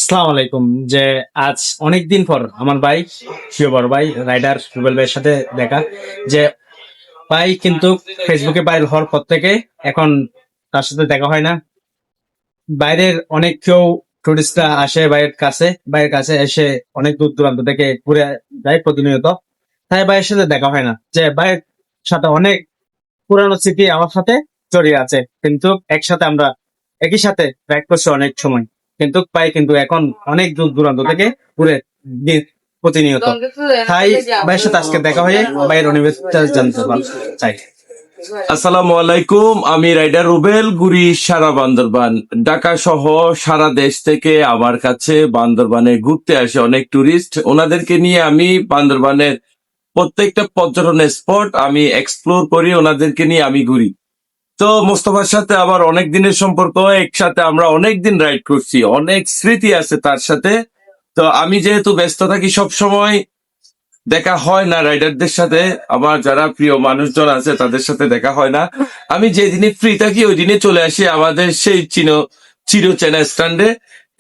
আসসালামু আলাইকুম। যে আজ অনেকদিন পর আমার ভাই, প্রিয় বড় ভাই রাইডার রুবেল ভাইয়ের সাথে দেখা। যে ভাই কিন্তু ফেসবুকে ভাইরাল হওয়ার পর থেকে এখন তার সাথে দেখা হয় না। বাইরের অনেক কেউ টুরিস্টরা আসে ভাইয়ের কাছে এসে অনেক দূর দূরান্ত থেকে ঘুরে যায় প্রতিনিয়ত। তাই ভাইয়ের সাথে দেখা হয় না। যে ভাইয়ের সাথে অনেক পুরানো স্মৃতি আমার সাথে জড়িয়ে আছে, কিন্তু একসাথে আমরা একই সাথে রাইড করছি অনেক সময়। কিন্তু ভাই কিন্তু এখন অনেক দূর দূরান্ত থেকে ঘুরে প্রতিনিয়ত। তাই ভাইয়ের সাথে আজকে দেখা হয়ে ভাইয়ের অনুভূতিটা জানতে চাই। আসসালামু আলাইকুম, আমি রাইডার রুবেল, গুরি সারা বান্দরবান। ঢাকা সহ সারা দেশ থেকে আমার কাছে বান্দরবানে ঘুরতে আসে অনেক টুরিস্ট। ওনাদেরকে নিয়ে আমি বান্দরবানের প্রত্যেকটা পর্যটন স্পট আমি এক্সপ্লোর করি, ওনাদেরকে নিয়ে আমি ঘুরি। তো মোস্তফার সাথে আমার অনেক দিনের সম্পর্ক, একসাথে আমরা অনেক দিন রাইড করছি, অনেক স্মৃতি আছে তার সাথে। তো আমি যেহেতু ব্যস্ত থাকি সব সময় দেখা হয় না রাইডারদের সাথে, আমার যারা প্রিয় মানুষজন আছে তাদের সাথে দেখা হয় না। আমি যেদিনে ফ্রি থাকি ওই দিনে চলে আসি আমাদের সেই চিরচেনা স্ট্যান্ডে।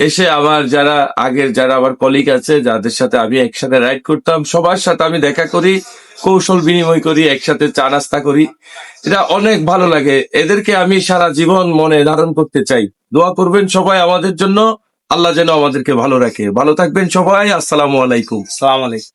এসে আমার যারা আমার কলিগ আছে যাদের সাথে আমি একসাথে রাইড করতাম সবার সাথে আমি দেখা করি, কৌশল বিনিময় করি, একসাথে চা নাস্তা করি। এটা অনেক ভালো লাগে। এদেরকে আমি সারা জীবন মনে ধারণ করতে চাই। দোয়া করবেন সবাই আমাদের জন্য, আল্লাহ যেন আমাদেরকে ভালো রাখে। ভালো থাকবেন সবাই। আসসালামু আলাইকুম। আসসালামু আলাইকুম।